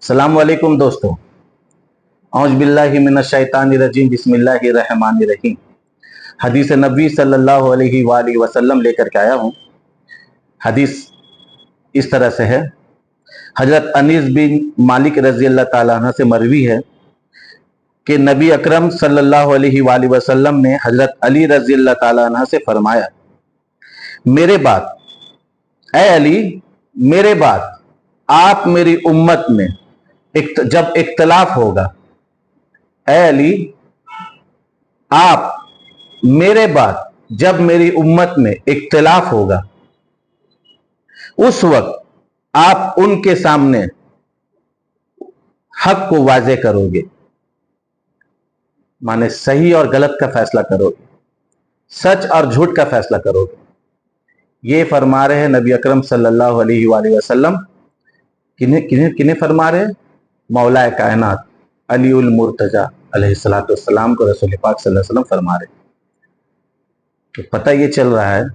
अस्सलाम वालेकुम दोस्तों। औज़ु बिल्लाहि मिनश शैतानिर रजीम, बिस्मिल्लाहिर रहमानिर रहीम। हदीस नबी सल्लल्लाहु अलैहि वसल्लम लेकर के आया हूँ। हदीस इस तरह से है, हजरत अनीस बिन मालिक रजी अल्लाह ताला अन्हु से मरवी है कि नबी अकरम सल्लल्लाहु अलैहि वसल्लम ने हजरत अली रजी अल्लाह ताला अन्हु से फरमाया, मेरे बाद ऐ अली, मेरे बाद आप मेरी उम्मत में जब इख्तलाफ होगा, ऐ अली, आप मेरे बाद जब मेरी उम्मत में इख्तलाफ होगा, उस वक्त आप उनके सामने हक को वाज़े करोगे, माने सही और गलत का फैसला करोगे, सच और झूठ का फैसला करोगे। ये फरमा रहे हैं नबी अकरम सल्लल्लाहु अलैहि वसल्लम। किन्हें किन्हें किन्हें फरमा रहे हैं? मौलाए कायनात अली उल मुर्तजा अलैहिस्सलातु वस्सलाम को रसूल पाक सल्लल्लाहु अलैहि वसल्लम फरमा रहे। तो पता ये चल रहा है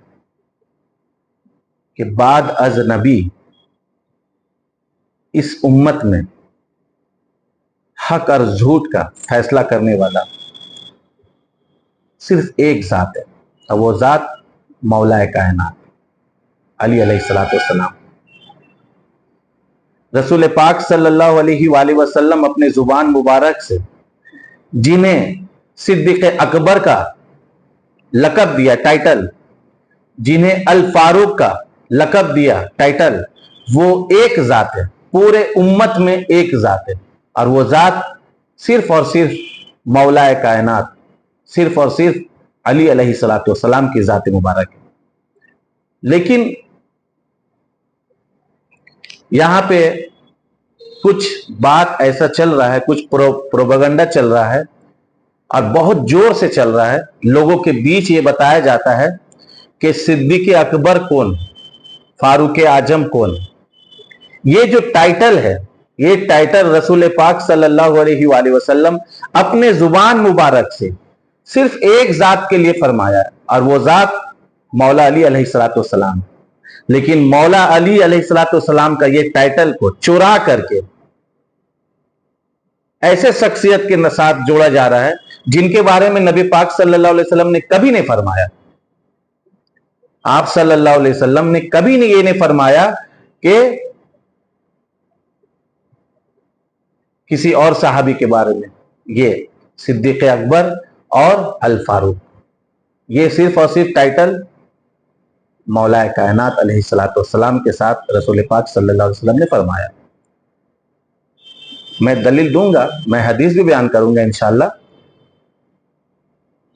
कि बाद अज नबी इस उम्मत में हक और झूठ का फैसला करने वाला सिर्फ एक जात है, और वो जात मौलाए कायनात अली अलैहिस्सलातु वस्सलाम। रसूल पाक सल्लल्लाहु अलैहि वसल्लम अपने जुबान मुबारक से जिन्हें सिद्दीक़ अकबर का लक़ब दिया, टाइटल, जिन्हें अल फारूक का लक़ब दिया, टाइटल, वो एक जात है, पूरे उम्मत में एक जात है, और वो जात सिर्फ और सिर्फ मौलाए कायनात, सिर्फ और सिर्फ अली अलैहिस्सलातु वस्सलाम की जात मुबारक है। लेकिन यहां पे कुछ बात ऐसा चल रहा है, कुछ प्रोपेगेंडा चल रहा है, और बहुत जोर से चल रहा है। लोगों के बीच ये बताया जाता है कि सिद्दीक़ अकबर कौन, फारूक आजम कौन। ये जो टाइटल है, ये टाइटल रसूल पाक सल्लल्लाहु अलैहि वसल्लम अपने जुबान मुबारक से सिर्फ एक जात के लिए फरमाया है, और वो जात मौला अली अलैहिस्सलातु वस्सलाम। लेकिन मौला अली अलैहिस्सलातु वस्सलाम का ये टाइटल को चुरा करके ऐसे शख्सियत के साथ जोड़ा जा रहा है जिनके बारे में नबी पाक सल्लल्लाहु अलैहि वसल्लम ने कभी नहीं फरमाया। आप सल्लल्लाहु अलैहि वसल्लम ने कभी ये नहीं फरमाया कि किसी और सहाबी के बारे में, ये सिद्दीक़ अकबर और अल फारूक, ये सिर्फ और सिर्फ टाइटल मौलाए कायनात अलैहिस्सलातु वस्सलाम के साथ रसूल पाक सल्लल्लाहु अलैहि वसल्लम ने फरमाया। मैं दलील दूंगा, मैं हदीस भी बयान करूंगा इंशाअल्लाह।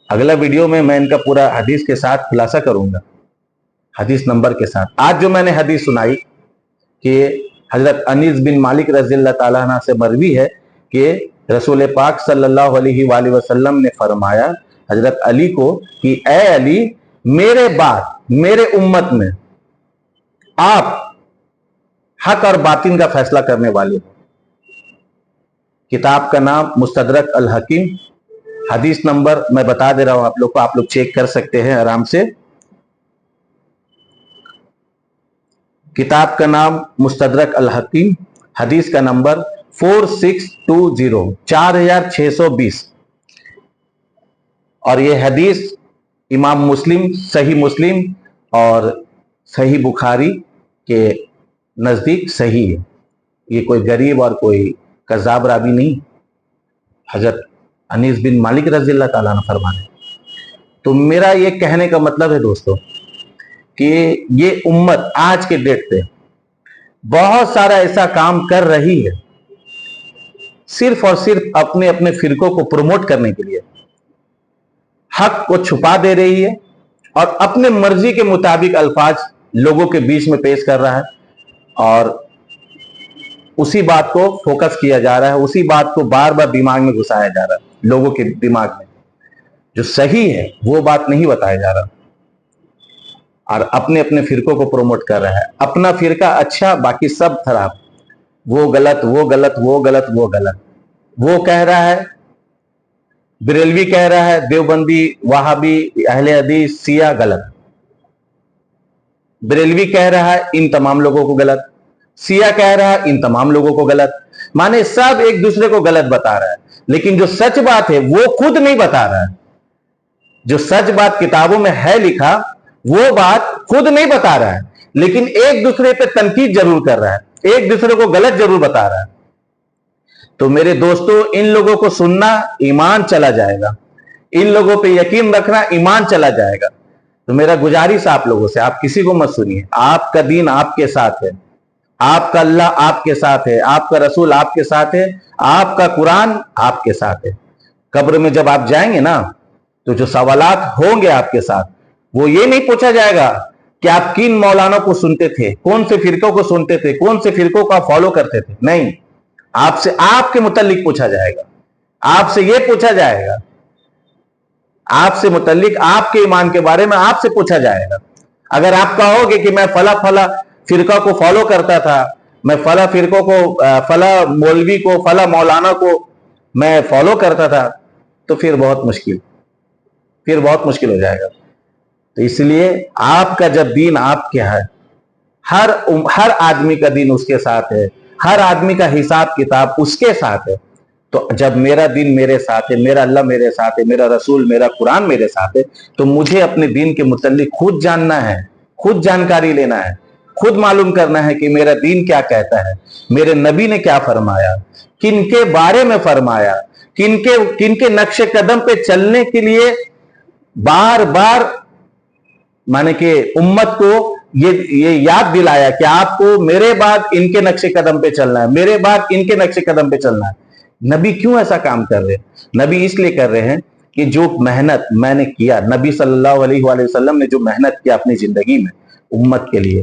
अगला वीडियो में मैं इनका पूरा हदीस के साथ खुलासा करूंगा, हदीस नंबर के साथ। आज जो मैंने हदीस सुनाई कि हजरत अनीस बिन मालिक रज़ी अल्लाह ताला अन्हु से मरवी है कि रसूल पाक सल्लल्लाहु अलैहि वसल्लम ने फरमाया हजरत अली को कि ए अली, मेरे बाद मेरे उम्मत में आप हक और बातिन का फैसला करने वाले हो। किताब का नाम मुस्तदरक अल हकीम, हदीस नंबर मैं बता दे रहा हूं आप लोग को, आप लोग चेक कर सकते हैं आराम से। किताब का नाम मुस्तदरक अल हकीम, हदीस का नंबर 4620, 4620। और ये हदीस इमाम मुस्लिम, सही मुस्लिम और सही बुखारी के नजदीक सही है। ये कोई गरीब और कोई कज़ाब रावी नहीं, हजरत अनीस बिन मालिक रज़ी अल्लाह ताला अन्हु फरमाने। तो मेरा ये कहने का मतलब है दोस्तों कि ये उम्मत आज के डेट पे बहुत सारा ऐसा काम कर रही है सिर्फ और सिर्फ अपने अपने फिरकों को प्रमोट करने के लिए, हक को छुपा दे रही है और अपने मर्जी के मुताबिक अल्फाज लोगों के बीच में पेश कर रहा है, और उसी बात को फोकस किया जा रहा है, उसी बात को बार बार दिमाग में घुसाया जा रहा है लोगों के दिमाग में। जो सही है वो बात नहीं बताया जा रहा, और अपने अपने फिरकों को प्रमोट कर रहा है। अपना फिरका अच्छा, बाकी सब खराब, वो गलत, वो गलत, वो गलत, वो गलत। वो कह रहा है, बरेलवी कह रहा है देवबंदी, वहाबी, अहले हदीस, शिया गलत। बरेलवी कह रहा है इन तमाम लोगों को गलत, शिया कह रहा है इन तमाम लोगों को गलत। माने सब एक दूसरे को गलत बता रहा है, लेकिन जो सच बात है वो खुद नहीं बता रहा है। जो सच बात किताबों में है लिखा वो बात खुद नहीं बता रहा है, लेकिन एक दूसरे पे तनकीद जरूर कर रहा है, एक दूसरे को गलत जरूर बता रहा है। तो मेरे दोस्तों, इन लोगों को सुनना ईमान चला जाएगा, इन लोगों पे यकीन रखना ईमान चला जाएगा। तो मेरा गुजारिश आप लोगों से, आप किसी को मत सुनिए। आपका दीन आपके साथ है, आपका अल्लाह आपके साथ है, आपका रसूल आपके साथ है, आपका कुरान आपके साथ है। कब्र में जब आप जाएंगे ना, तो जो सवालात होंगे आपके साथ, वो ये नहीं पूछा जाएगा कि आप किन मौलाना को सुनते थे, कौन से फिरकों को सुनते थे, कौन से फिरकों का फॉलो करते थे। नहीं, आपसे आपके मुतल्लिक पूछा जाएगा, आपसे यह पूछा जाएगा, आपसे मुतल्लिक आपके ईमान के बारे में आपसे पूछा जाएगा। अगर आप कहोगे कि मैं फला फला फिरका को फॉलो करता था, मैं फला फिरकों को, फला मौलवी को, फला मौलाना को मैं फॉलो करता था, तो फिर बहुत मुश्किल हो जाएगा। तो इसलिए आपका जब दीन आपके है, हर आदमी का दीन उसके साथ है, हर आदमी का हिसाब किताब उसके साथ है। तो जब मेरा दीन मेरे साथ है, मेरा अल्लाह मेरे साथ है, मेरा रसूल, मेरा कुरान मेरे साथ है, तो मुझे अपने दीन के मुतल्लिक खुद जानना है, खुद जानकारी लेना है, खुद मालूम करना है कि मेरा दीन क्या कहता है, मेरे नबी ने क्या फरमाया, किनके बारे में फरमाया, किनके नक्शे कदम पे चलने के लिए बार बार माने कि उम्मत को ये याद दिलाया कि आपको मेरे बाद इनके नक्शे कदम पे चलना है, मेरे बाद इनके नक्शे कदम पे चलना है। नबी क्यों ऐसा काम कर रहे हैं? नबी इसलिए कर रहे हैं कि जो मेहनत मैंने किया, नबी सल्लल्लाहु अलैहि वसल्लम ने जो मेहनत किया अपनी जिंदगी में उम्मत के लिए,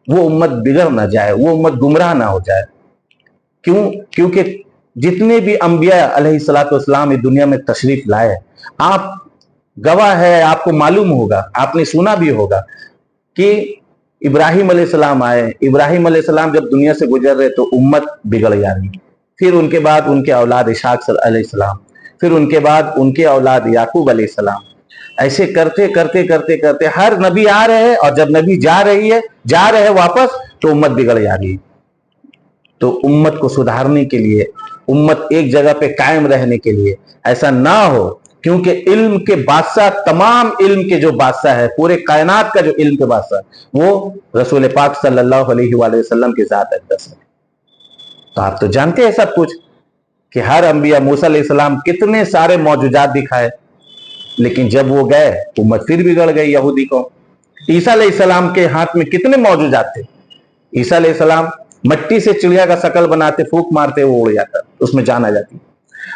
वो उम्मत बिगड़ ना जाए, वो उम्मत गुमराह ना हो जाए। क्यों? क्योंकि जितने भी अंबिया अलैहिस्सलातु वस्सलाम इस दुनिया में तशरीफ लाए, आप गवाह है, आपको मालूम होगा, आपने सुना भी होगा कि इब्राहिम अलैहिस्सलाम आए, इब्राहिम अलैहिस्सलाम जब दुनिया से गुजर रहे तो उम्मत बिगड़ जा रही, फिर उनके बाद उनके औलाद इशाक अलैहिस्सलाम, फिर उनके बाद उनके औलाद याकूब अलैहिस्सलाम, ऐसे करते करते करते करते हर नबी आ रहे हैं, और जब नबी जा रहे हैं वापस, तो उम्मत बिगड़ जा रही। तो उम्मत को सुधारने के लिए, उम्मत एक जगह पे कायम रहने के लिए ऐसा ना हो, क्योंकि इल्म के बादशाह, तमाम इल्म के जो बादशाह है, पूरे कायनात का जो इल्म के बादशाह, वो रसूल पाक सल्लल्लाहु अलैहि वसल्लम की जात अक़दस है। तो आप तो जानते हैं सब कुछ कि हर अंबिया, मूसा अलैहिस्सलाम कितने सारे मौजूजात दिखाए, लेकिन जब वो गए उम्मत फिर बिगड़ गई यहूदी को। ईसा अलैहिस्सलाम के हाथ में कितने मौजूजात थे। ईसा अलैहिस्सलाम मट्टी से चिड़िया का शकल बनाते, फूंक मारते, वो उड़ जाता, उसमें जान आ जाती।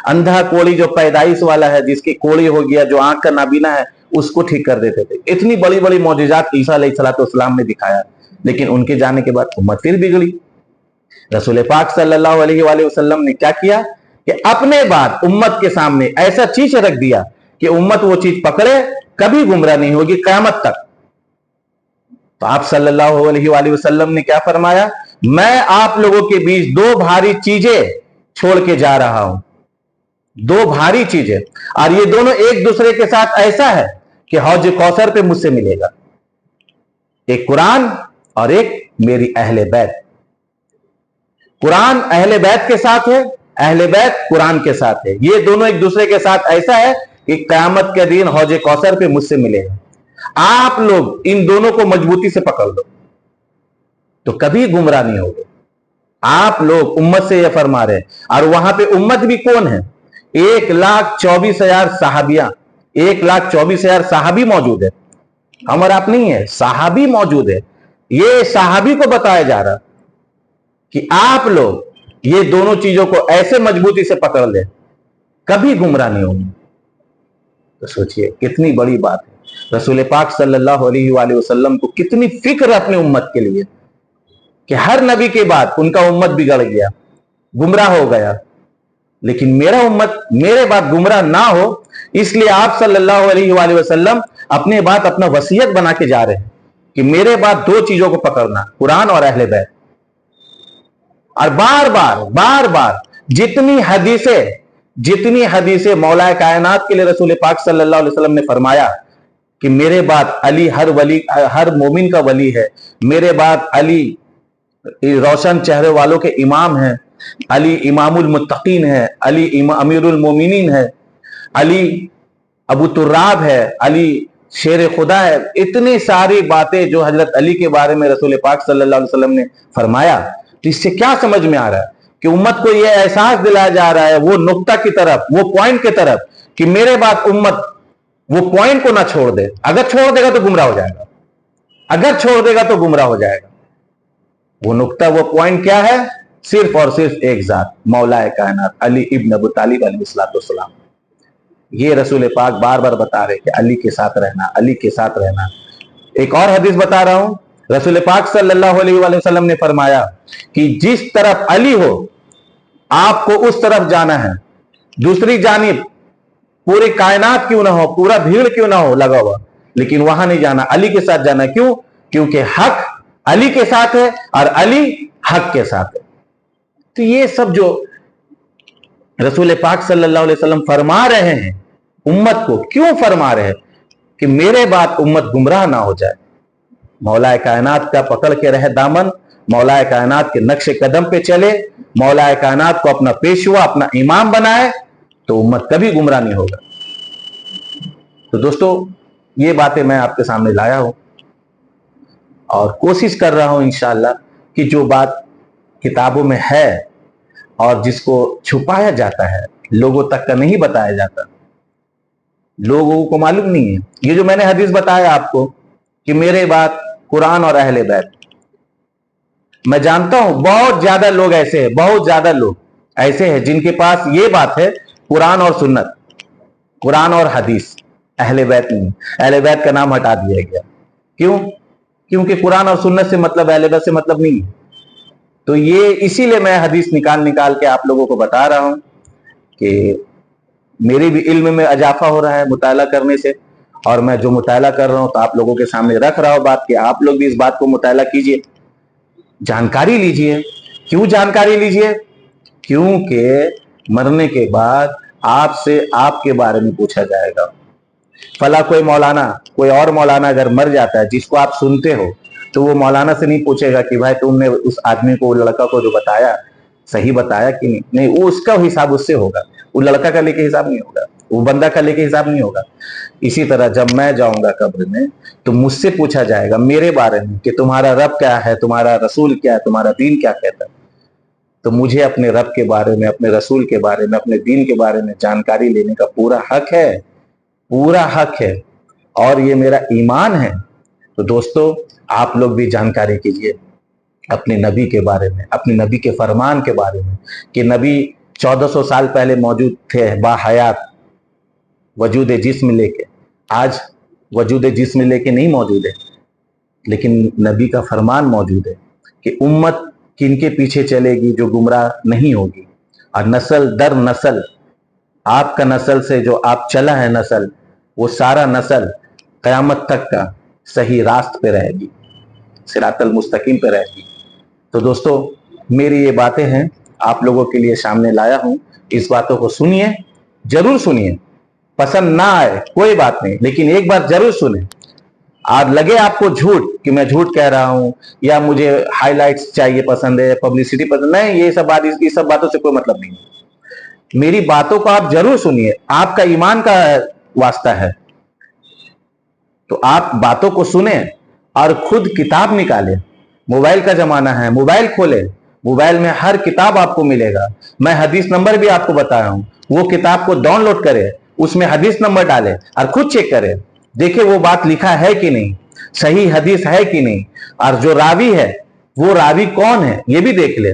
अंधा कोड़ी जो पैदाइश वाला है, जिसकी कोड़ी हो गया, जो आंख का नाबीना है, उसको ठीक कर देते थे। इतनी बड़ी बड़ी मौजूजात ईसा अलैहिस्सलाम ने दिखाया, लेकिन उनके जाने के बाद उम्मत फिर बिगड़ी। रसूल पाक सल्लल्लाहु अलैहि वसल्लम ने क्या किया कि अपने बाद उम्मत के सामने ऐसा चीज रख दिया कि उम्मत वो चीज पकड़े, कभी गुमराह नहीं होगी क़यामत तक। तो आप सल्लल्लाहु अलैहि वसल्लम ने क्या फरमाया? मैं आप लोगों के बीच दो भारी चीजें छोड़ के जा रहा हूं, दो भारी चीजें, और ये दोनों एक दूसरे के साथ ऐसा है कि हौज कौसर पे मुझसे मिलेगा। एक कुरान और एक मेरी अहले बैत। कुरान अहले बैत के साथ है, अहले बैत कुरान के साथ है। ये दोनों एक दूसरे के साथ ऐसा है कि क़यामत के दिन हौज कौसर पे मुझसे मिलेगा। आप लोग इन दोनों को मजबूती से पकड़ लो तो कभी गुमराह नहीं होगे। आप लोग उम्मत से यह फरमा रहे, और वहां पे उम्मत भी कौन है? 1,24,000 सहाबियां, 1,24,000 सहाबी मौजूद है। हम और आप नहीं है, सहाबी मौजूद है। ये सहाबी को बताया जा रहा कि आप लोग ये दोनों चीजों को ऐसे मजबूती से पकड़ ले, कभी गुमराह नहीं होंगे। तो सोचिए कितनी बड़ी बात है। रसूल पाक सल्लल्लाहु अलैहि वसल्लम को कितनी फिक्र अपनी उम्मत के लिए कि हर नबी के बाद उनका उम्मत बिगड़ गया, गुमराह हो गया, लेकिन मेरा उम्मत मेरे बाद गुमराह ना हो, इसलिए आप सल्लल्लाहु अलैहि वसल्लम अपने बाद अपना वसीयत बना के जा रहे हैं कि मेरे बाद दो चीजों को पकड़ना, कुरान और अहले बैत। और बार बार जितनी हदीसें मौलाए कायनात के लिए रसूल पाक सल्लल्लाहु अलैहि वसल्लम ने फरमाया कि मेरे बाद अली हर मोमिन का वली है, मेरे बाद अली रोशन चेहरे वालों के इमाम हैं, अली इमामुल मुत्तकीन है, अली अमीरुल मोमिनीन है, अली अबू तुर्राब है, अली शेर खुदा है। इतनी सारी बातें जो हजरत अली के बारे में रसूल पाक सल्लल्लाहु अलैहि वसल्लम ने फरमाया। तो इससे क्या समझ में आ रहा है कि उम्मत को यह एहसास दिलाया जा रहा है वो नुक्ता की तरफ, वो पॉइंट की तरफ, कि मेरे बाद उम्मत वो पॉइंट को ना छोड़ दे। अगर छोड़ देगा तो गुमराह हो जाएगा, अगर छोड़ देगा तो गुमराह हो जाएगा। वो नुक्ता, वो पॉइंट क्या है? सिर्फ और सिर्फ एक जात, मौलाए कायनात अली इब्न अबू तालिब अलैहिस्सलाम। ये रसूल पाक बार बार बता रहे कि अली के साथ रहना, अली के साथ रहना। एक और हदीस बता रहा हूं, रसूल पाक सल्लल्लाहु अलैहि वसल्लम ने फरमाया कि जिस तरफ अली हो आपको उस तरफ जाना है, दूसरी जानिब पूरी कायनात क्यों ना हो, पूरा भीड़ क्यों ना हो लगा हुआ, लेकिन वहां नहीं जाना, अली के साथ जाना। क्यों? क्योंकि हक अली के साथ है और अली हक के साथ है। तो ये सब जो रसूल पाक सल्लल्लाहु अलैहि वसल्लम फरमा रहे हैं उम्मत को, क्यों फरमा रहे हैं? कि मेरे बाद उम्मत गुमराह ना हो जाए। मौलाए कायनात का पकड़ के रहे दामन, मौलाए कायनात के नक्शे कदम पे चले, मौलाए कायनात को अपना पेशवा, अपना इमाम बनाए, तो उम्मत कभी गुमराह नहीं होगा। तो दोस्तों, ये बातें मैं आपके सामने लाया हूं और कोशिश कर रहा हूं इंशाअल्लाह कि जो बात किताबों में है और जिसको छुपाया जाता है, लोगों तक का नहीं बताया जाता, लोगों को मालूम नहीं है। ये जो मैंने हदीस बताया आपको कि मेरे बाद कुरान और अहले बैत, मैं जानता हूं बहुत ज्यादा लोग ऐसे हैं, बहुत ज्यादा लोग ऐसे हैं जिनके पास ये बात है, कुरान और सुन्नत, कुरान और हदीस, अहले बैत नहीं। अहले बैत का नाम हटा दिया गया। क्यों? क्योंकि कुरान और सुन्नत से मतलब, अहले बैत से मतलब नहीं है। तो ये इसीलिए मैं हदीस निकाल निकाल के आप लोगों को बता रहा हूं कि मेरे भी इल्म में इजाफा हो रहा है मुताला करने से, और मैं जो मुताला कर रहा हूं तो आप लोगों के सामने रख रहा हूं बात कि आप लोग भी इस बात को मुताला कीजिए, जानकारी लीजिए। क्यों जानकारी लीजिए? क्योंकि मरने के बाद आपसे आपके बारे में पूछा जाएगा। फला कोई मौलाना, कोई और मौलाना अगर मर जाता है जिसको आप सुनते हो, तो वो मौलाना से नहीं पूछेगा कि भाई तुमने उस आदमी को, लड़का को जो बताया सही बताया कि नहीं। नहीं, वो उसका हिसाब उससे होगा, वो लड़का का लेके हिसाब नहीं होगा, वो बंदा का लेके हिसाब नहीं होगा। इसी तरह जब मैं जाऊंगा कब्र में तो मुझसे पूछा जाएगा मेरे बारे में कि तुम्हारा रब क्या है, तुम्हारा रसूल क्या है, तुम्हारा दीन क्या कहता है। तो मुझे अपने रब के बारे में, अपने रसूल के बारे में, अपने दीन के बारे में जानकारी लेने का पूरा हक है, पूरा हक है, और ये मेरा ईमान है। तो दोस्तों, आप लोग भी जानकारी कीजिए अपने नबी के बारे में, अपने नबी के फरमान के बारे में, कि नबी 1400 साल पहले मौजूद थे बाहयात, वजूद जिस्म लेके। आज वजूद जिस्म लेके नहीं मौजूद है, लेकिन नबी का फरमान मौजूद है कि उम्मत किनके पीछे चलेगी जो गुमराह नहीं होगी, और नस्ल दर नस्ल, आपका नस्ल से जो आप चला है नस्ल, वो सारा नस्ल क़यामत तक का सही रास्त पे रहेगी, सिरातल मुस्तकीम पे रहेगी। तो दोस्तों, मेरी ये बातें हैं, आप लोगों के लिए सामने लाया हूं। इस बातों को सुनिए, जरूर सुनिए, पसंद ना आए कोई बात नहीं, लेकिन एक बार जरूर सुने। आज लगे आपको झूठ कि मैं झूठ कह रहा हूं, या मुझे हाइलाइट्स चाहिए, पसंद है, पब्लिसिटी पसंद नहीं, ये सब बात, इस सब बातों से कोई मतलब नहीं है। मेरी बातों को आप जरूर सुनिए, आपका ईमान का वास्ता है। तो आप बातों को सुने और खुद किताब निकालें। मोबाइल का जमाना है, मोबाइल खोले, मोबाइल में हर किताब आपको मिलेगा। मैं हदीस नंबर भी आपको बताया हूं, वो किताब को डाउनलोड करें, उसमें हदीस नंबर डालें और खुद चेक करें, देखिए वो बात लिखा है कि नहीं, सही हदीस है कि नहीं, और जो रावी है वो रावी कौन है ये भी देख ले।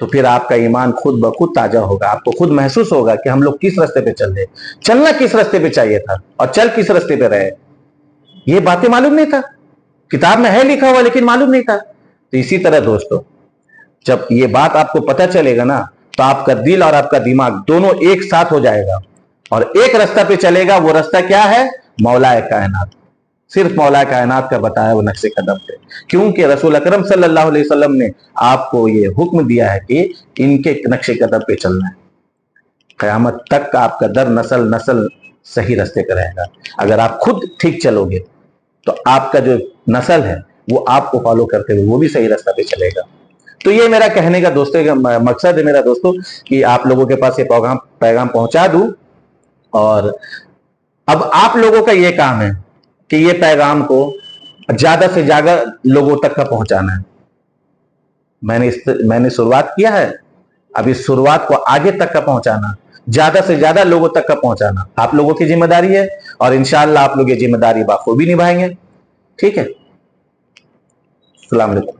तो फिर आपका ईमान खुद ब खुद ताजा होगा, आपको खुद महसूस होगा कि हम लोग किस रास्ते पे चल रहे, चलना किस रास्ते पे चाहिए था और चल किस रास्ते पे रहे। ये बातें मालूम नहीं था, किताब में है लिखा हुआ लेकिन मालूम नहीं था। तो इसी तरह दोस्तों, जब ये बात आपको पता चलेगा ना, तो आपका दिल और आपका दिमाग दोनों एक साथ हो जाएगा और एक रास्ता पे चलेगा। वो रास्ता क्या है? मौलाए कायनात, सिर्फ मौलाए कायनात का बताया वो नक्शे कदम पे। क्योंकि रसूल अकरम सल्लल्लाहु अलैहि वसल्लम ने आपको ये हुक्म दिया है कि इनके नक्शे कदम पे चलना है। क़यामत तक का आपका दर नस्ल नस्ल सही रास्ते पे रहेगा। अगर आप खुद ठीक चलोगे तो आपका जो नस्ल है वो आपको फॉलो करते हुए वो भी सही रास्ता पे चलेगा। تو یہ میرا کہنے کا دوستوں کا مقصد ہے میرا دوستوں کہ آپ لوگوں کے پاس یہ پیغام پہنچا دوں، اور اب آپ لوگوں کا یہ کام ہے کہ یہ پیغام کو زیادہ سے زیادہ لوگوں تک کا پہنچانا ہے۔ میں نے شروعات کیا ہے، اب اس شروعات کو آگے تک کا پہنچانا، زیادہ سے زیادہ لوگوں تک کا پہنچانا آپ لوگوں کی ذمہ داری ہے، اور انشاءاللہ آپ لوگ یہ ذمہ داری بخوبی نبھائیں گے۔ ٹھیک ہے، السلام علیکم۔